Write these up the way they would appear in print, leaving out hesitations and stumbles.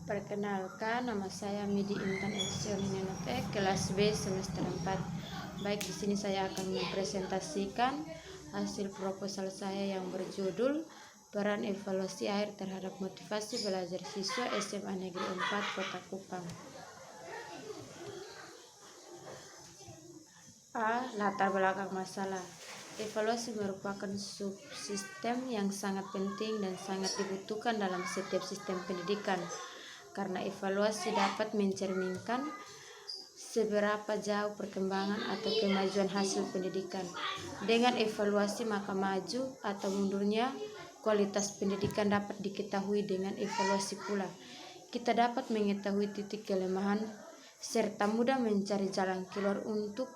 Perkenalkan, nama saya Midi Intan Elsion Hinenote, kelas B semester 4. Baik, di sini saya akan mempresentasikan hasil proposal saya yang berjudul Peran Evaluasi Akhir terhadap Motivasi Belajar Siswa SMA Negeri 4 Kota Kupang. A. Latar belakang masalah. Evaluasi merupakan subsistem yang sangat penting dan sangat dibutuhkan dalam setiap sistem pendidikan, karena evaluasi dapat mencerminkan seberapa jauh perkembangan atau kemajuan hasil pendidikan. Dengan evaluasi maka maju atau mundurnya kualitas pendidikan dapat diketahui. Dengan evaluasi pula kita dapat mengetahui titik kelemahan serta mudah mencari jalan keluar untuk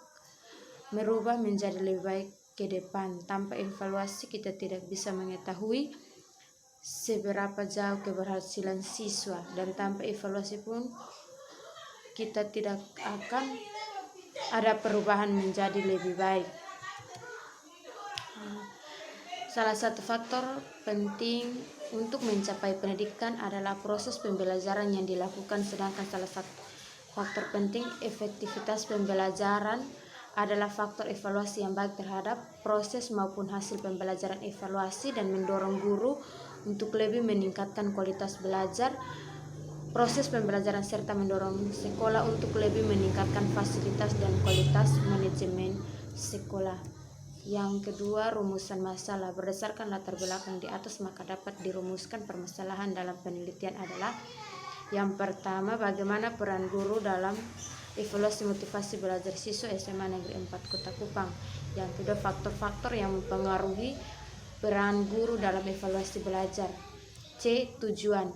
merubah menjadi lebih baik ke depan. Tanpa evaluasi kita tidak bisa mengetahui seberapa jauh keberhasilan siswa, dan tanpa evaluasi pun kita tidak akan ada perubahan menjadi lebih baik. Salah satu faktor penting untuk mencapai pendidikan adalah proses pembelajaran yang dilakukan, sedangkan salah satu faktor penting efektivitas pembelajaran adalah faktor evaluasi yang baik terhadap proses maupun hasil pembelajaran. Evaluasi dan mendorong guru untuk lebih meningkatkan kualitas belajar proses pembelajaran serta mendorong sekolah untuk lebih meningkatkan fasilitas dan kualitas manajemen sekolah. Yang kedua, rumusan masalah. Berdasarkan latar belakang di atas maka dapat dirumuskan permasalahan dalam penelitian adalah: yang pertama, bagaimana peran guru dalam evaluasi motivasi belajar siswa SMA Negeri 4 Kota Kupang. Yang kedua, faktor-faktor yang mempengaruhi peran guru dalam evaluasi belajar. C. Tujuan.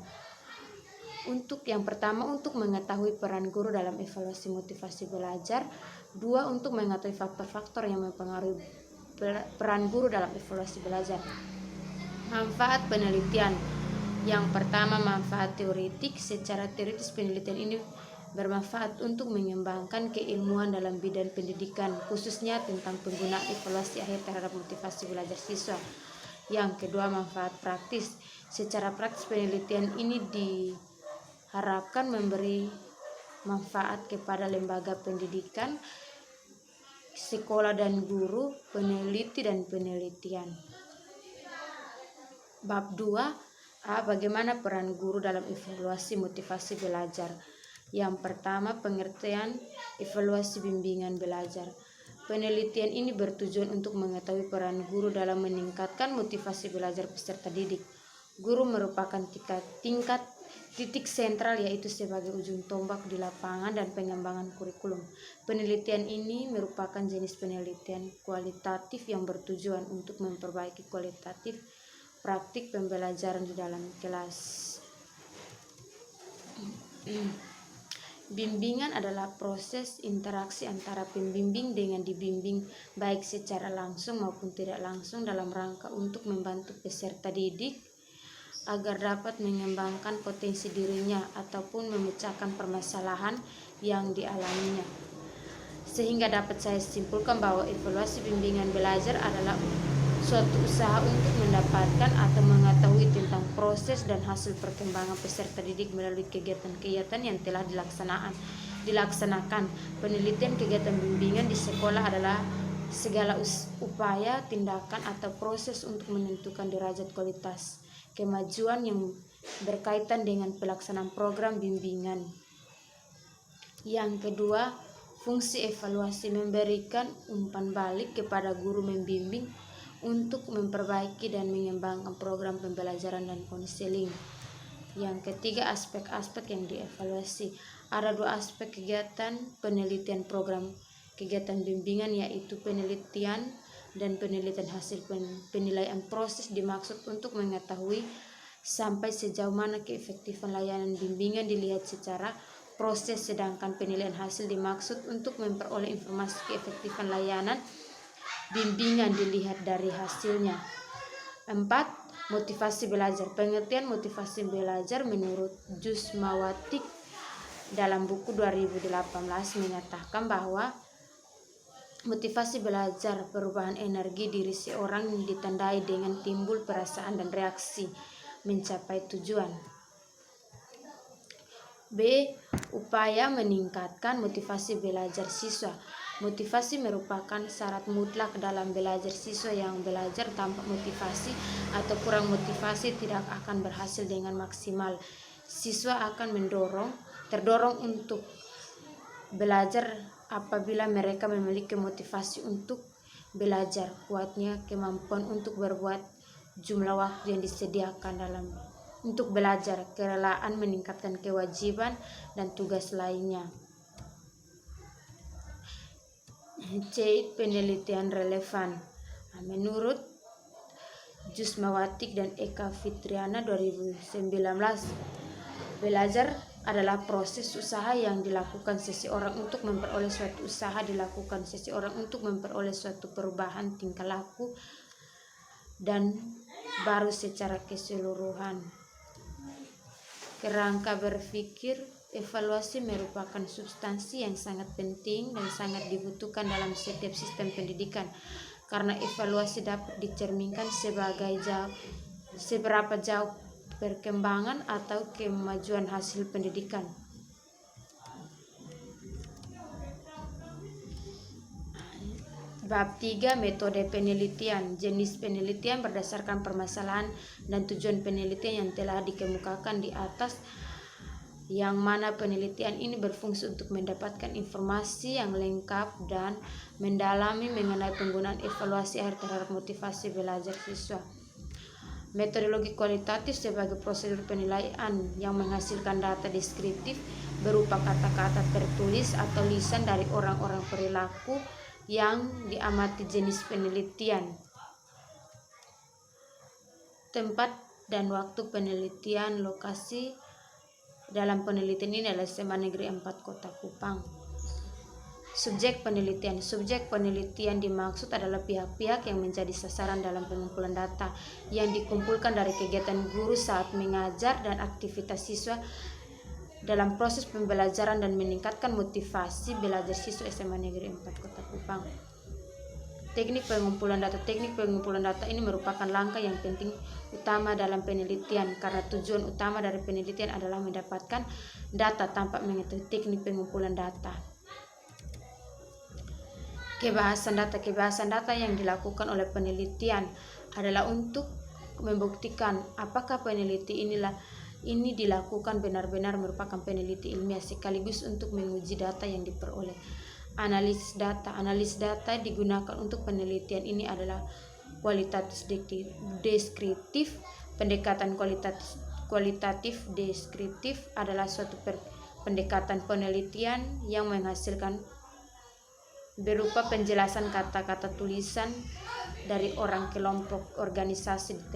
Untuk yang pertama, untuk mengetahui peran guru dalam evaluasi motivasi belajar. Dua, untuk mengetahui faktor-faktor yang mempengaruhi peran guru dalam evaluasi belajar. Manfaat penelitian. Yang pertama, manfaat teoretik. Secara teoritis penelitian ini bermanfaat untuk mengembangkan keilmuan dalam bidang pendidikan, khususnya tentang penggunaan evaluasi akhir terhadap motivasi belajar siswa. Yang kedua, manfaat praktis. Secara praktis penelitian ini diharapkan memberi manfaat kepada lembaga pendidikan, sekolah dan guru, peneliti dan penelitian. Bab 2. Bagaimana peran guru dalam evaluasi motivasi belajar. Yang pertama, pengertian evaluasi bimbingan belajar. Penelitian ini bertujuan untuk mengetahui peran guru dalam meningkatkan motivasi belajar peserta didik. Guru merupakan titik sentral, yaitu sebagai ujung tombak di lapangan dan pengembangan kurikulum. Penelitian ini merupakan jenis penelitian kualitatif yang bertujuan untuk memperbaiki kualitatif praktik pembelajaran di dalam kelas. Bimbingan adalah proses interaksi antara pembimbing dengan dibimbing, baik secara langsung maupun tidak langsung, dalam rangka untuk membantu peserta didik agar dapat mengembangkan potensi dirinya ataupun memecahkan permasalahan yang dialaminya. Sehingga dapat saya simpulkan bahwa evaluasi bimbingan belajar adalah suatu usaha untuk mendapatkan atau mengetahui tentang proses dan hasil perkembangan peserta didik melalui kegiatan-kegiatan yang telah dilaksanakan. Penelitian kegiatan bimbingan di sekolah adalah segala upaya, tindakan, atau proses untuk menentukan derajat kualitas kemajuan yang berkaitan dengan pelaksanaan program bimbingan. Yang kedua, fungsi evaluasi memberikan umpan balik kepada guru membimbing untuk memperbaiki dan mengembangkan program pembelajaran dan konseling. Yang ketiga, aspek-aspek yang dievaluasi. Ada dua aspek kegiatan penelitian program kegiatan bimbingan, yaitu penelitian dan penelitian hasil penilaian. Proses dimaksud untuk mengetahui sampai sejauh mana keefektifan layanan bimbingan dilihat secara proses, sedangkan penilaian hasil dimaksud untuk memperoleh informasi keefektifan layanan bimbingan dilihat dari hasilnya. 4. Motivasi belajar. Pengertian motivasi belajar menurut Jusmawati dalam buku 2018 menyatakan bahwa motivasi belajar perubahan energi diri seorang ditandai dengan timbul perasaan dan reaksi mencapai tujuan. B. Upaya meningkatkan motivasi belajar siswa. Motivasi merupakan syarat mutlak dalam belajar. Siswa yang belajar tanpa motivasi atau kurang motivasi tidak akan berhasil dengan maksimal. Siswa akan terdorong untuk belajar apabila mereka memiliki motivasi untuk belajar. Kuatnya kemampuan untuk berbuat, jumlah waktu yang disediakan untuk belajar, kerelaan meningkatkan kewajiban dan tugas lainnya. C. Penelitian relevan. Menurut Jusmawati dan Eka Fitriana 2019, belajar adalah proses usaha yang dilakukan seseorang untuk memperoleh suatu perubahan tingkah laku dan baru secara keseluruhan. Kerangka berpikir, evaluasi merupakan substansi yang sangat penting dan sangat dibutuhkan dalam setiap sistem pendidikan, karena evaluasi dapat dicerminkan seberapa jauh perkembangan atau kemajuan hasil pendidikan. Bab 3. Metode penelitian. Jenis penelitian berdasarkan permasalahan dan tujuan penelitian yang telah dikemukakan di atas, yang mana penelitian ini berfungsi untuk mendapatkan informasi yang lengkap dan mendalami mengenai penggunaan evaluasi akhir terhadap motivasi belajar siswa. Metodologi kualitatif sebagai prosedur penilaian yang menghasilkan data deskriptif berupa kata-kata tertulis atau lisan dari orang-orang perilaku yang diamati. Jenis penelitian, tempat dan waktu penelitian. Lokasi dalam penelitian ini adalah SMA Negeri 4 Kota Kupang. Subjek penelitian. Subjek penelitian dimaksud adalah pihak-pihak yang menjadi sasaran dalam pengumpulan data yang dikumpulkan dari kegiatan guru saat mengajar dan aktivitas siswa dalam proses pembelajaran dan meningkatkan motivasi belajar siswa SMA Negeri 4 Kota Kupang. Teknik pengumpulan data. Teknik pengumpulan data ini merupakan langkah yang penting utama dalam penelitian, karena tujuan utama dari penelitian adalah mendapatkan data tanpa mengetahui teknik pengumpulan data. Kebahasan data. Kebahasan data yang dilakukan oleh penelitian adalah untuk membuktikan apakah peneliti ini dilakukan benar-benar merupakan peneliti ilmiah, sekaligus untuk menguji data yang diperoleh. Analisis data. Analisis data digunakan untuk penelitian ini adalah kualitatif deskriptif. Pendekatan kualitatif deskriptif adalah suatu pendekatan penelitian yang menghasilkan berupa penjelasan kata-kata tulisan dari orang, kelompok, organisasi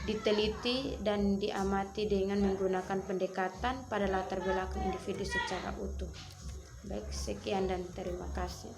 diteliti dan diamati dengan menggunakan pendekatan pada latar belakang individu secara utuh. Baik, sekian dan terima kasih.